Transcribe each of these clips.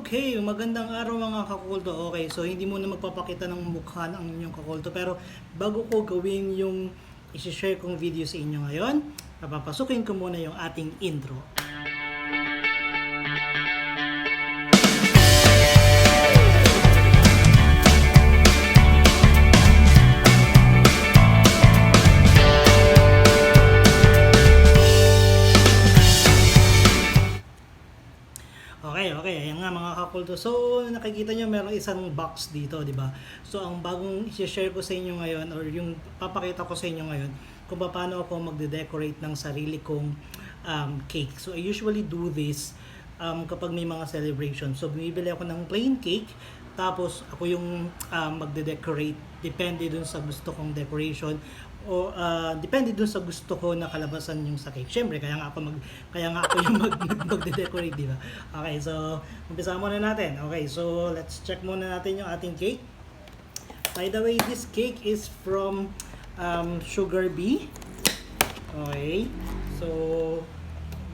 Okay, magandang araw mga kakulto. Okay, so hindi muna magpapakita ng mukha ng inyong kakulto, pero bago ko gawin yung isi-share kong video sa inyo ngayon, papapasukin ko muna yung ating intro. Okay, ayan nga mga kakulto. So, nakikita nyo meron isang box dito, di ba? So, ang bagong i-share ko sa inyo ngayon or yung papakita ko sa inyo ngayon kung paano ako magde-decorate ng sarili kong cake. So, I usually do this kapag may mga celebration. So, bumibili ako ng plain cake, tapos ako yung magde-decorate depende dun sa gusto kong decoration o depende dun sa gusto ko na kalabasan yung sa cake. Syempre, kaya nga ako yung magde-decorate, di ba? Okay, so umpisa muna natin. Okay, so let's check muna natin yung ating cake. By the way, this cake is from SugarBee. Okay. So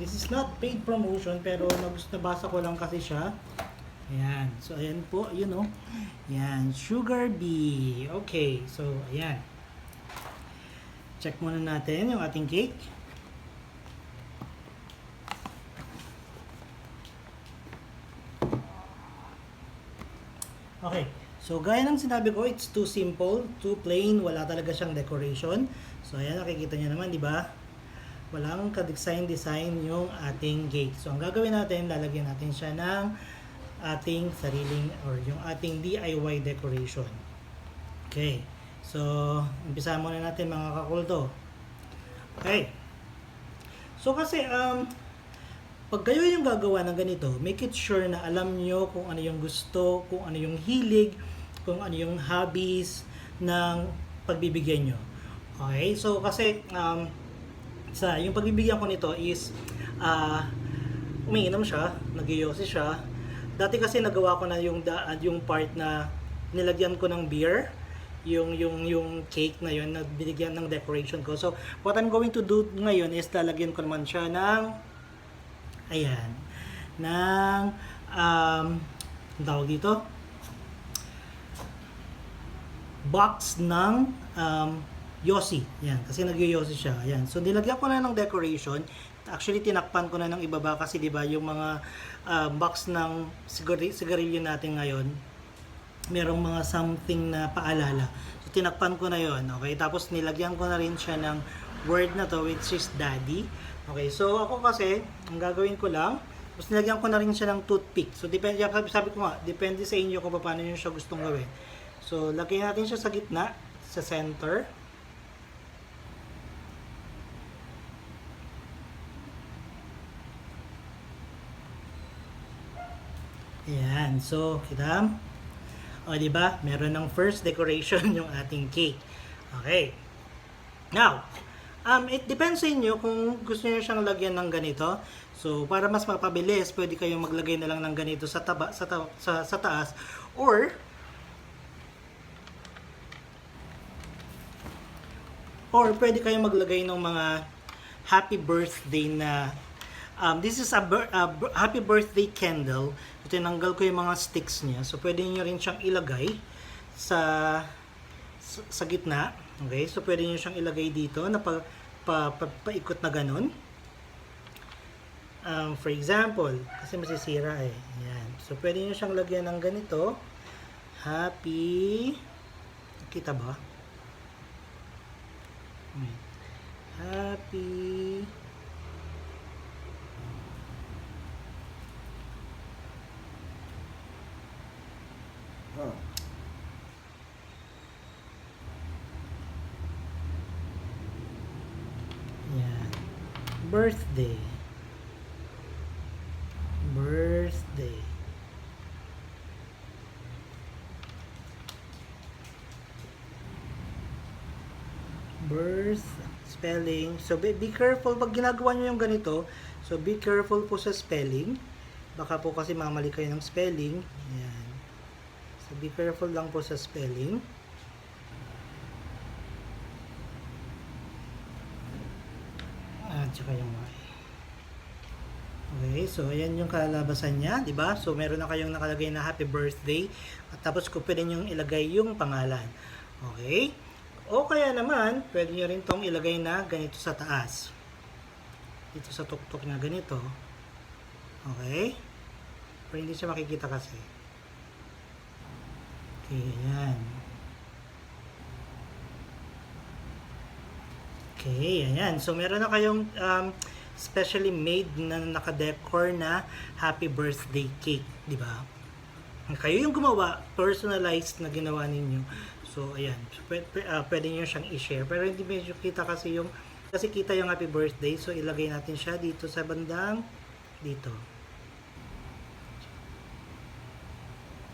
this is not paid promotion pero nabasa ko lang kasi siya. Ayan. So ayan po, you know. Ayan, SugarBee. Okay, so ayan. Check muna natin yung ating cake. Okay. So, gaya ng sinabi ko, it's too simple, too plain, wala talaga siyang decoration. So, ayan, nakikita niyo naman, di ba? Walang ka-design yung ating cake. So, ang gagawin natin, lalagyan natin siya ng ating sariling or yung ating DIY decoration. Okay. So, umpisa muna natin mga kakulto. Okay. So, kasi, pag kayo yung gagawa ng ganito, make it sure na alam nyo kung ano yung gusto, kung ano yung hilig, kung ano yung hobbies ng pagbibigyan nyo. Okay? So, kasi, yung pagbibigyan ko nito is, umiinom siya, nag-iossi siya. Dati kasi nagawa ko na yung part na nilagyan ko ng beer, yung cake na yun, na binigyan ng decoration ko. So, what I'm going to do ngayon is lalagyan ko naman siya ng ayan, ng tawag dito, box ng yosi. Ayan, kasi nag-yosi siya. Ayan. So, nilagyan ko na ng decoration. Actually, tinakpan ko na ng ibaba kasi 'di ba yung mga box ng sigarilyo natin ngayon, merong mga something na paalala. So, tinakpan ko na yon. Okay, tapos nilagyan ko na rin siya ng word na to, which is daddy. Okay, so ako kasi, ang gagawin ko lang, tapos nilagyan ko na rin siya ng toothpick. So, depende, sabi ko nga, depende sa inyo kung paano nyo siya gustong gawin. So, lagyan natin siya sa gitna, sa center. Ayan, so, kita? O, diba? Meron ng first decoration yung ating cake. Okay. Now, it depends sa inyo kung gusto niyo siyang lagyan ng ganito. So, para mas mapabilis, pwede kayong maglagay na lang ng ganito sa taas. Or pwede kayong maglagay ng mga happy birthday na this is a happy birthday candle. Tinanggal ko yung mga sticks niya. So, pwede niyo rin siyang ilagay sa gitna. Okay? So, pwede niyo siyang ilagay dito na paikot na ganun. For example, kasi masisira eh. Ayan. So, pwede niyo siyang lagyan ng ganito. Happy. Kita ba? Happy. Yan. Birthday. Birth spelling. So be careful pag ginagawa niyo yung ganito. So be careful po sa spelling. Baka po kasi mamali kayo ng spelling. Yan. So be careful lang po sa spelling. Tsaka yung Y. Okay, so ayan yung kalabasan niya, di ba? So meron na kayong nakalagay na happy birthday at tapos ko pwede nyo ilagay yung pangalan. Okay? O kaya naman, pwede nyo rin tong ilagay na ganito sa taas. Dito sa tuktok na ganito. Okay? Pero hindi siya makikita kasi. Okay, ayan. Okay, ayan. So meron na kayong specially made na naka-decor na happy birthday cake, di ba? Kayo yung gumawa, personalized na ginawa ninyo. So, ayan. So, pwede nyo siyang i-share. Pero hindi medyo kita kasi yung, kasi kita yung happy birthday. So, ilagay natin siya dito sa bandang, dito.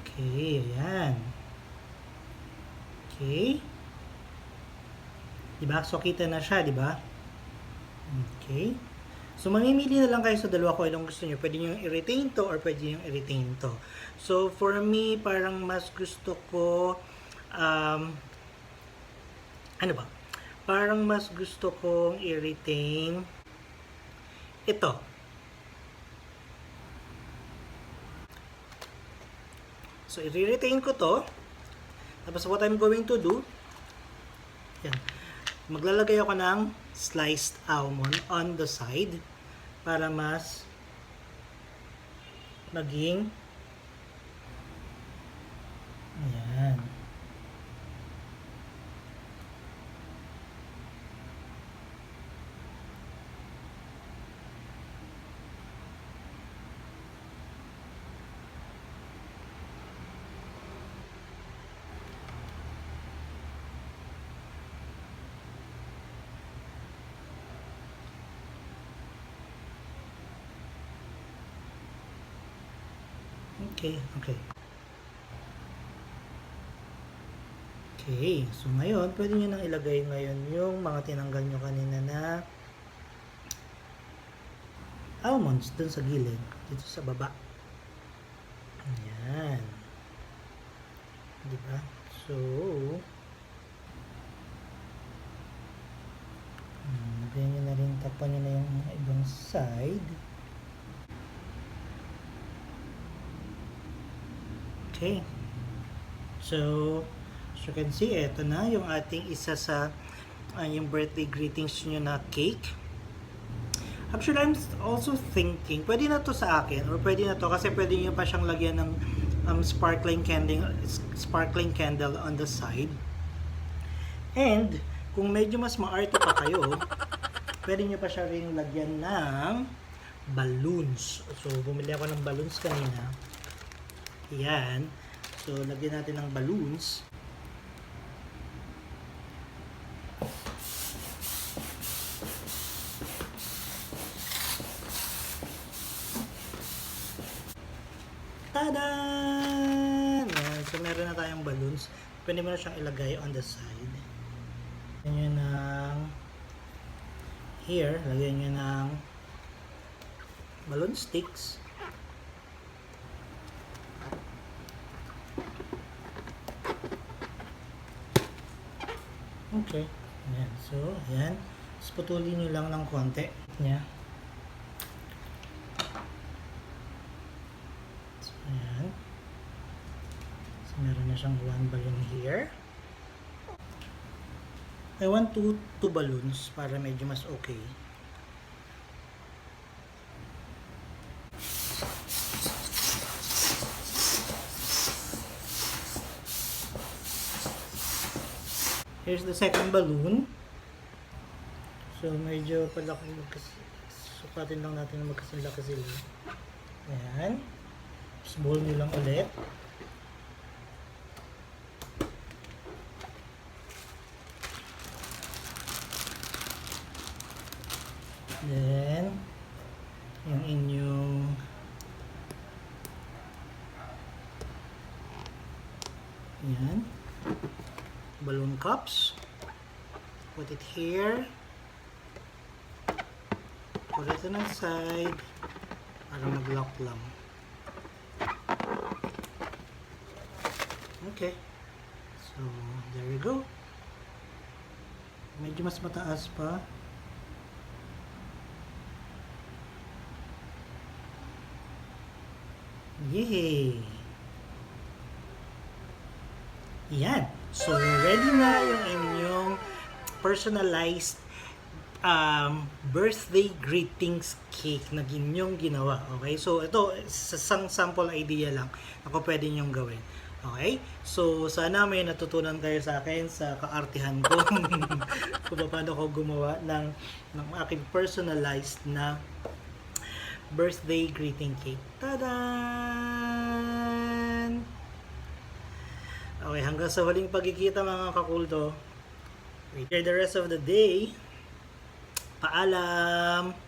Okay, ayan. Okay. Diba? So, kita na siya, diba? Okay. So, mamimili na lang kayo sa dalawa kung anong gusto nyo. Pwede nyo i-retain to or pwede nyo i-retain to. So, for me, parang mas gusto ko, ano ba? Parang mas gusto kong i-retain ito. So, i-retain ko to. Tapos, what I'm going to do, yan. Maglalagay ako ng sliced almond on the side para mas maging ayan. Okay, okay. Okay, so ngayon, pwede nyo nang ilagay ngayon yung mga tinanggal nyo kanina na almonds dun sa gilid, dito sa baba. Ayan. Diba? So, lagyan nyo na rin, tapan nyo na yung ibang side. Okay. So, as you can see, eto na yung ating isa sa yung birthday greetings nyo na cake. Actually, I'm also thinking, pwede na to sa akin or pwede na to kasi pwede nyo pa siyang lagyan ng sparkling candle on the side. And, kung medyo mas maarte pa kayo, pwede nyo pa siya rin lagyan ng balloons. So, bumili ako ng balloons kanina. Yan. So, lagyan natin ng balloons. Tada! Yan. So, meron na tayong balloons. Pwede mo na siyang ilagay on the side. Lagyan nyo ng here. Lagyan nyo ng balloon sticks. Okay. Ayan. So, ayan. Tapos putulin nyo lang ng konti. Ayan. So, ayan. So, meron na siyang one balloon here. I want two balloons para medyo mas okay. Here's the second balloon. So, medyo palaki. Sukatin lang natin na magkasilaki sila. Ayan. Tapos, ball nyo lang ulit. Then, yung inyong ayan. Balloon cups. Put it here. Put it on the side para mag-lock lang. Okay. So, there you go. Medyo mas mataas pa. Yay! Yan. So, ready na yung inyong personalized birthday greetings cake na inyong ginawa. Okay? So, ito, isang sample idea lang ako pwede nyong gawin. Okay? So, sana may natutunan kayo sa akin sa kaartihan ko kung paano ko gumawa ng aking personalized na birthday greeting cake. Tadan! Okay, hanggang sa huling pagkikita mga kakulto. Enjoy the rest of the day. Paalam!